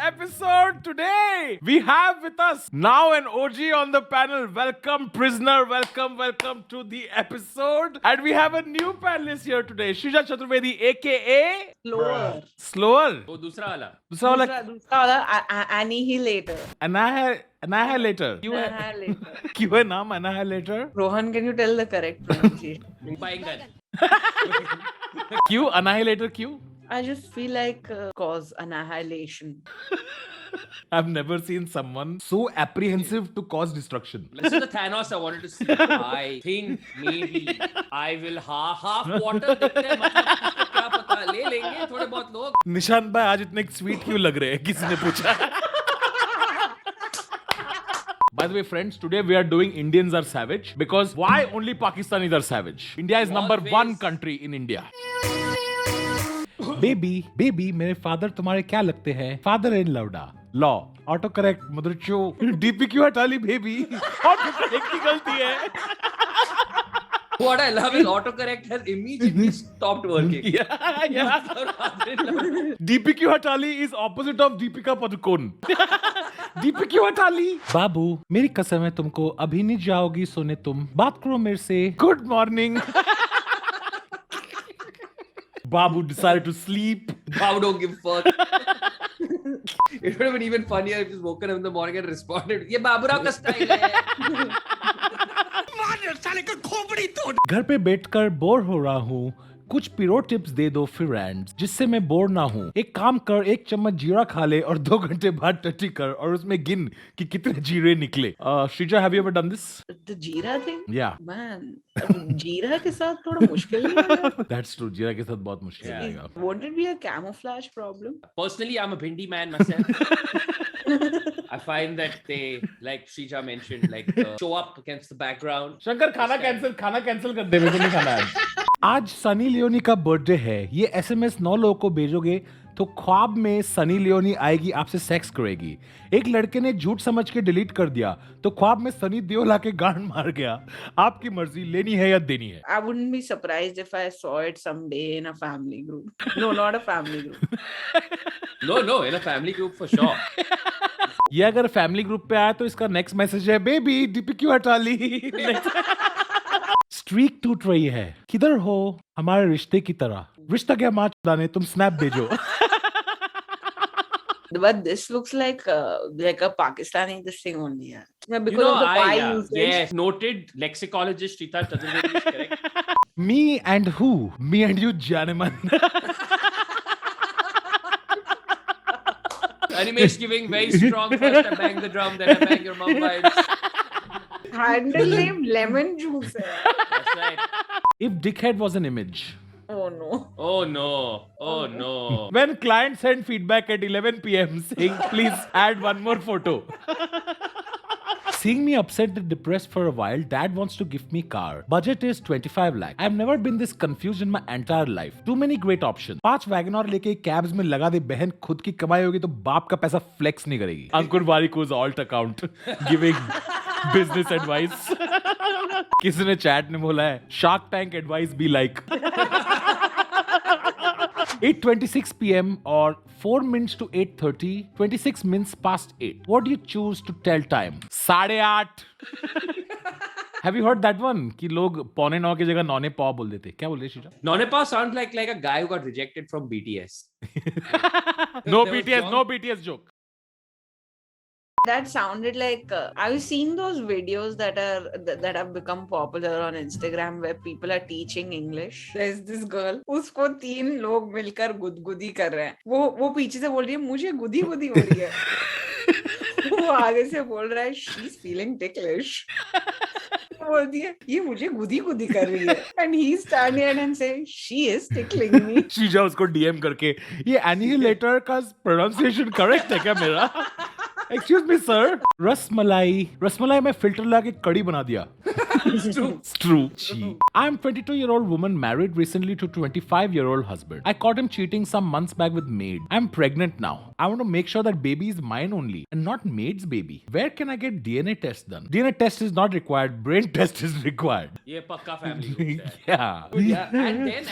episode today. We have with us now an OG on the panel. Welcome, prisoner. Welcome to the episode. And we have a new panelist here today, Shrija Chaturvedi, aka Slower. Slower. वो दूसरा वाला दूसरा वाला दूसरा वाला annihilator. Annihilator. क्यों है? Annihilator. क्यों है नाम Annihilator? Rohan, can you tell the correct pronunciation? बाइंगन क्यों Annihilator क्यों? I just feel like cause annihilation. I've never seen someone so apprehensive to cause destruction. This is the Thanos I wanted to see. I think maybe I will half water देखते हैं मतलब किसको क्या पता ले लेंगे थोड़े बहुत लोग. निशान भाई आज इतने स्वीट क्यों लग रहे हैं किसी ने पूछा. By the way, friends, today we are doing Indians are savage because why only Pakistanis are savage? India is number Always. one country in India. Baby मेरे फादर तुम्हारे क्या लगते हैं? फादर इन लवडा लॉ ऑटो करेक्ट मदरचो DP क्यों हटा ली baby? Auto correct की गलती है. What I love is autocorrect has immediately stopped working. Yeah. DP क्यों हटा ली is opposite of Deepika Padukone. Deepi क्यों हटा ली? बाबू मेरी कसम है तुमको अभी नहीं जाओगी सोने तुम. बात करो मेरे से. Good morning. Babu decided to sleep. Bow don't give a fuck. It would have been even funnier if he's woken up in the morning and responded. ये बाबूराव का स्टाइल है. घर पे बैठकर बोर हो रहा हूँ. कुछ पिरो टिप्स दे दो फ्रेंड्स जिससे मैं बोर ना हूँ. एक काम कर, एक चम्मच जीरा खा ले और 2 घंटे बाद टटी कर और उसमें गिन कि कितने जीरे निकले. Sreeja, have you ever done this? The jeera thing? Yeah. Man, jeera के साथ थोड़ा मुश्किल नहीं है? That's true. जीरा के साथ बहुत मुश्किल Yeah. आएगा. Won't it be a camouflage problem? Personally, I'm a bhindi man myself. I find that they, like Shrija mentioned, like show up against the background. Shankar खाना कैंसिल कर दे. मेरे को नहीं खाना है. आज सनी लियोनी का बर्थडे है. ये एसएमएस 9 लोगों को भेजोगे तो ख्वाब में सनी लियोनी आएगी, आपसे सेक्स करेगी. एक लड़के ने झूठ समझ के डिलीट कर दिया तो ख्वाब में सनी देओल आके गांड मार गया. आपकी मर्जी, लेनी है या देनी है. I wouldn't be surprised if I saw it someday in a family group. No, not a family group. No, in a family group for sure. ये अगर फैमिली ग्रुप पे आया तो इसका नेक्स्ट मैसेज है बेबी डीपी क्यों हटा ली. Streak टूट रही है. किधर हो हमारे रिश्ते की तरह. रिश्ता क्या माँ चुदाने, तुम स्नैप भेजो. But this looks like a Pakistani this thing only. Yeah. Because You know, of the Y usage. yes, noted lexicologist Shrita Chaturvedi is correct. Me and who? Me and you, Janeman. Animesh giving very strong. First I bang the drum, then I bang your mum vibes. Handle name lemon juice. hai. That's right. If dickhead was an image. Oh no. Oh no. When client sent feedback at 11 p.m. saying, please add one more photo. Seeing me upset and depressed for a while, dad wants to give me car. Budget is 25 lakh. I've never been this confused in my entire life. Too many great options. 5 Wagner लेके cabs में लगा दे बहन. खुद की कमाई होगी तो बाप का पैसा flex नहीं करेगी. अंकुर वारिको's alt account giving business advice. किसी ने चैट में बोला है Shark Tank advice be like. 8:26 p.m. or 4 minutes to 8:30, 26 minutes past 8. What do you choose to tell time? 8:30. Have you heard that one? कि लोग 8:45 की जगह 9:15 बोल देते. क्या बोल रहे शीशा? Nonepa sounds like a guy who got rejected from BTS. No There was BTS, John- no BTS joke. That sounded like I've seen those videos that have become popular on Instagram where people are teaching English. There's this girl, उसको 3 लोग मिलकर गुदगुदी कर रहे हैं. वो पीछे से बोल रही है मुझे गुदी गुदी हो रही है. वो आगे से बोल रहा है she's feeling ticklish. बोलती है ये मुझे गुदी गुदी कर रही है. And he stand here and say she is tickling me. शीशा उसको DM करके ये annihilator का pronunciation correct है क्या मेरा? Excuse me sir. रसमलाई में फिल्टर लगा के कड़ी बना दिया. It's true. Gee. I'm 22-year-old woman married recently to 25-year-old husband. I caught him cheating some months back with maid. I'm pregnant now. I want to make sure that baby is mine only and not maid's baby. Where can I get DNA test done? DNA test is not required. Brain test is required. ये पक्का family group है. Yeah. Yeah,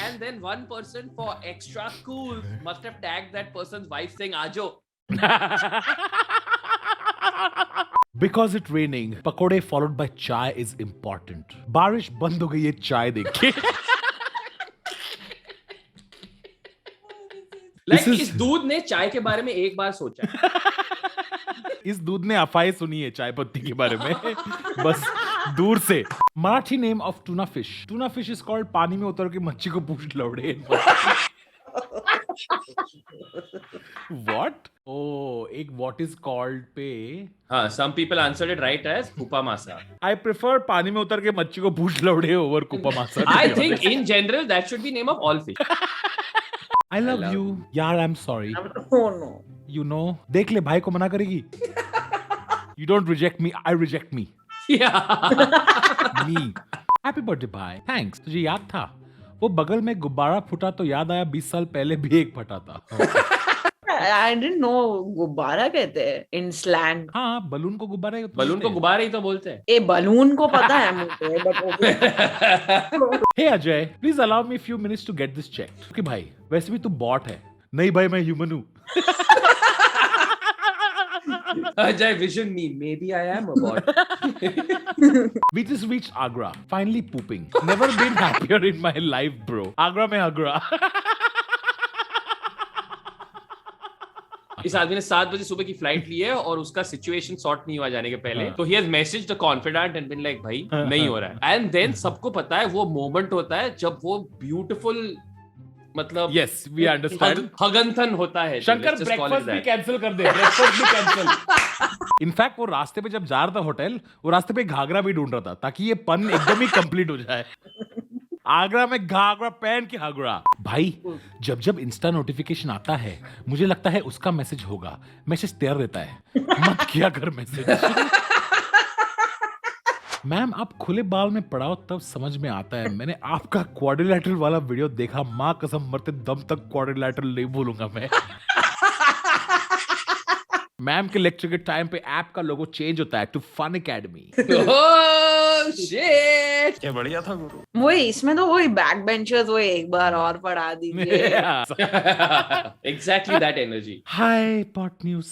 and then one person for extra cool must have tagged that person's wife saying, "Ajo, Because it raining, pakode followed by chai is important. बारिश बंद हो गई है चाय देख के. Like, This is- इस दूध ने चाय के बारे में एक बार सोचा. इस दूध ने अफवाहें सुनी है चाय पत्ती के बारे में बस दूर से. Marathi name of tuna fish. Tuna fish is called पानी में उतर के मच्छी को पूछ लौड़े. What? Oh, एक what is called पे. हाँ, some people answered it right as Kupa Masa. I prefer पानी में उतर के मच्छी को पूछ लौड़े over कुपा मासा. I think in general that should be name of all fish. I love you. यार I'm sorry. Oh no. You know, देख ले भाई को मना करेगी. You don't reject me, I reject me. Yeah. Me. Happy birthday भाई. Thanks. तुझे याद था? वो बगल में गुब्बारा फूटा तो याद आया 20 साल पहले भी एक फटा था. I didn't know गुब्बारा कहते हैं in slang. हाँ, बलून को गुब्बारा ही बलून को गुब्बारे ही तो बोलते हैं. ए बलून को पता है मुझे but Hey Ajay, please allow me a few minutes to get this checked. क्योंकि भाई, वैसे भी तू बॉट है. नहीं भाई मैं ह्यूमन हूँ. Ajay vision me. Maybe I am a bot. We just reached Agra. Finally pooping. Never been happier in my life, bro. Agra में Agra. इस आदमी ने 7 बजे सुबह की फ्लाइट ली है और उसका सिचुएशन सॉर्ट नहीं हुआ जाने के पहले. तो he has messaged the confidant and been like भाई नहीं हो रहा है. And then सबको पता है वो मोमेंट होता है जब वो ब्यूटीफुल मतलब Yes, we understand. हगंथन होता है. शंकर ब्रेकफास्ट भी कैंसिल कर दे. ब्रेकफास्ट भी कैंसिल. इनफैक्ट वो रास्ते पे जब जा रहा था होटल, वो रास्ते पे घाघरा भी ढूंढ रहा था ताकि ये पन एकदम ही कंप्लीट हो जाए. आगरा में घाघरा पहन के आगरा. भाई जब जब इंस्टा नोटिफिकेशन आता है मुझे लगता है उसका मैसेज होगा. मैसेज तैयार रहता है. मत किया कर मैसेज. मैम आप खुले बाल में पड़ाओ तब समझ में आता है. मैंने आपका क्वाड्रिलैटरल वाला वीडियो देखा. माँ कसम मरते दम तक क्वाड्रिलैटरल नहीं भूलूंगा मैं. मैम के लेक्चर के टाइम पे ऐप का लोगो चेंज होता है to fun academy. Oh shit! क्या बढ़िया था गुरु. वही इसमें तो वही बैक बेंचर्स वो एक बार और पढ़ा दीजिए. Exactly that energy. Hi pot news.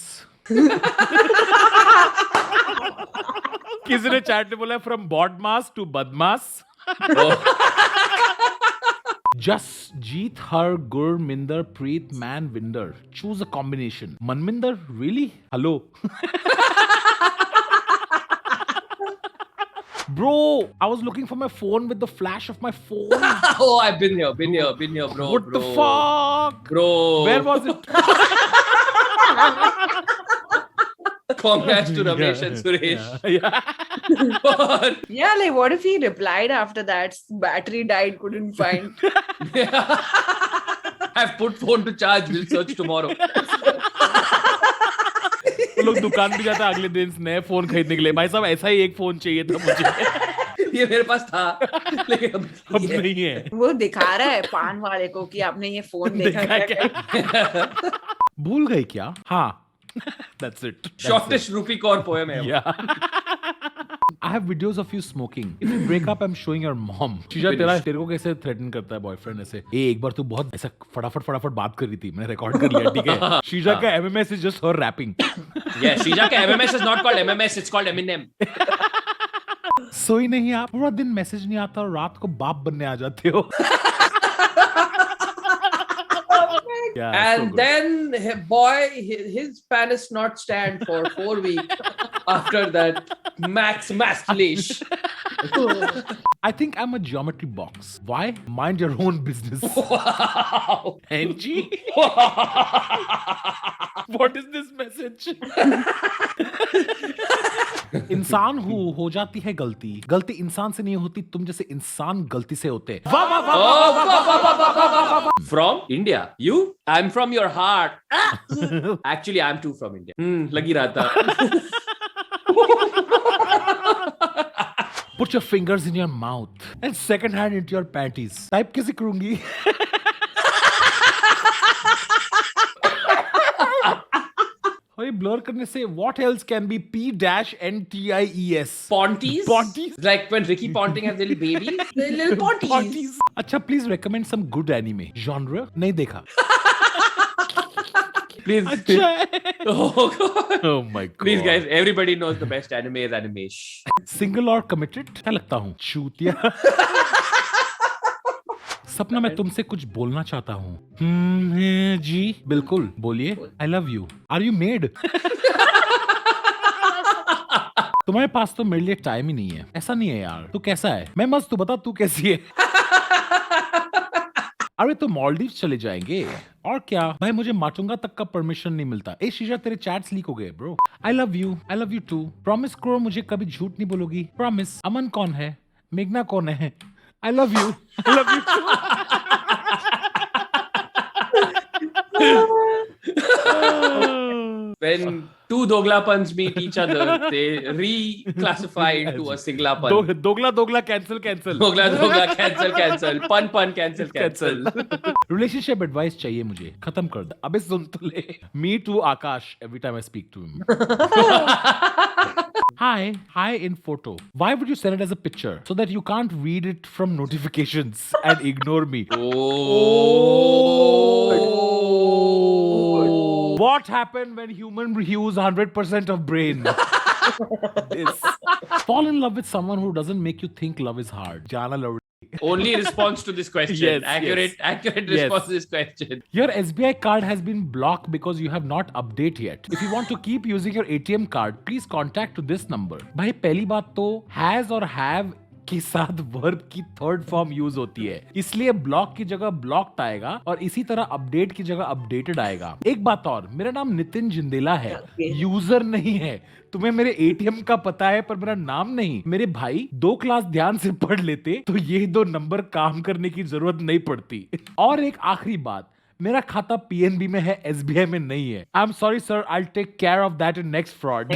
किसी ने चैट में बोला फ्रॉम बॉडमास टू बदमास. Jasjeet Har Gur Minder Preet Man Winder. Choose a combination. Manminder? Really? Hello. Bro, I was looking for my phone with the flash of my phone. Oh, I've been here, bro. What the fuck? Bro. Where was it? Congrats to Ramesh and Suresh. Yeah. Yeah, like what if he replied after that? Battery died, couldn't find. I've put phone to charge. We'll search tomorrow. वो लोग दुकान भी जाता है अगले दिन नए phone खरीदने के लिए. भाई साहब ऐसा ही एक फोन चाहिए था मुझे. ये मेरे पास था लेकिन अब नहीं है. वो दिखा रहा है पान वाले को कि आपने ये फोन देखा क्या? भूल गए क्या? हाँ. That's it. Shortest rupee core poem है. Yeah. I have videos of you smoking. If you break up, I'm showing your mom. Sheeza तेरे को कैसे थ्रेटन करता है बॉयफ्रेंड ऐसे. एक बार तू बहुत ऐसा फटाफट बात कर रही थी. मैंने रिकॉर्ड कर लिया. ठीक है. शीजा का MMS is just her rapping. Yeah, Shrija का MMS is not called MMS. It's called Eminem. सोई नहीं आप. पूरा दिन मैसेज नहीं आता और रात को बाप बनने आ जाते हो. Yeah, And so good. then, boy, his penis not stand for 4 weeks after that max leash. I think I'm a geometry box. Why? Mind your own business. Wow. NG? What is this message? इंसान हो जाती है गलती. गलती इंसान से नहीं होती. तुम जैसे इंसान गलती से होते. वाह वाह वाह वाह वाह वाह वाह वाह वाह वाह वाह. From India. You? I'm from your heart. Actually, I'm too from India. लगी रहा था. Put your fingers in your mouth and second hand into your panties. Type कैसे करूंगी? भाई blur करने से what else can be P-N-T-I-E-S? Ponties? Ponties? Like when Ricky Ponting has little babies? The little Ponties. अच्छा please recommend some good anime. Genre? नहीं देखा. Please. अच्छा है. Oh god. Oh my god. Please guys, everybody knows the best anime is Animesh. Single और committed क्या लगता हूँ चूतिया. सपना मैं तुमसे कुछ बोलना चाहता हूँ. जी बिल्कुल बोलिए. I love you. Are you mad? तुम्हारे पास तो मेरे लिए टाइम ही नहीं है. ऐसा नहीं है यार. तू कैसा है? मैं मस्त. तू बता तू कैसी है? अरे तो मालदीव चले जाएंगे. और क्या भाई, मुझे माटुंगा तक का परमिशन नहीं मिलता. ए शीशा, तेरे चैट्स लीक हो गए bro. I love you too. Promise करो मुझे कभी झूठ नहीं बोलोगी. प्रॉमिस. अमन कौन है? मेघना कौन है? आई love you When two doglapans meet each other, they reclassify into a singlapan. दोगला cancel. Dogla, cancel. Pun, cancel. Relationship advice चाहिए मुझे. खत्म कर दे. अबे सुन तो ले. Me too Akash every time I speak to him. Hi in photo. Why would you send it as a picture so that you can't read it from notifications and ignore me? What happened when human use 100% of brain? This. Fall in love with someone who doesn't make you think love is hard. Jana love. Only response to this question. Yes, accurate response Yes. to this question. Your SBI card has been blocked because you have not updated yet. If you want to keep using your ATM card, please contact to this number. भाई पहली बात तो has और have के साथ verb की third form use होती है, इसलिए ब्लॉक की जगह ब्लॉक्ड आएगा और इसी तरह अपडेट की जगह अपडेटेड आएगा. एक बात और, मेरा नाम नितिन जिंदेला है, यूजर नहीं है. तुम्हें मेरे एटीएम का पता है पर मेरा नाम नहीं. मेरे भाई 2 क्लास ध्यान से पढ़ लेते तो ये 2 नंबर काम करने की जरूरत नहीं पड़ती. और एक आखिरी बात, मेरा खाता पीएनबी में है, एसबीआई में नहीं है. I am sorry sir, I will take care of that in next fraud.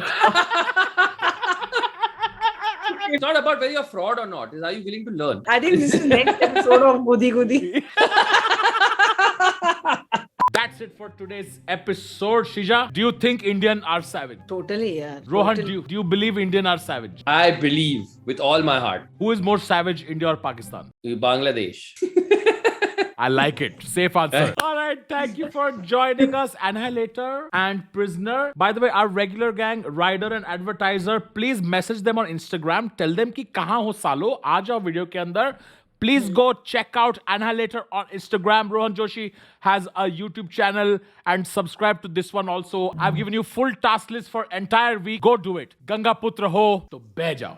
It's not about whether you're fraud or not. It's are you willing to learn? I think this is next episode of Gudi Gudi. That's it for today's episode. Shija, do you think Indian are savage? Totally, yeah. Rohan, totally. do you believe Indian are savage? I believe with all my heart. Who is more savage, India or Pakistan? Bangladesh. I like it. Safe answer. All right. Thank you for joining us, Annihilator and Prisoner. By the way, our regular gang, Rider and Advertiser, please message them on Instagram. Tell them कि कहाँ हो सालो, आ जाओ video के अंदर. Please go check out Annihilator on Instagram. Rohan Joshi has a YouTube channel and subscribe to this one also. I've given you full task list for entire week. Go do it. Ganga Putra ho, to beh jao.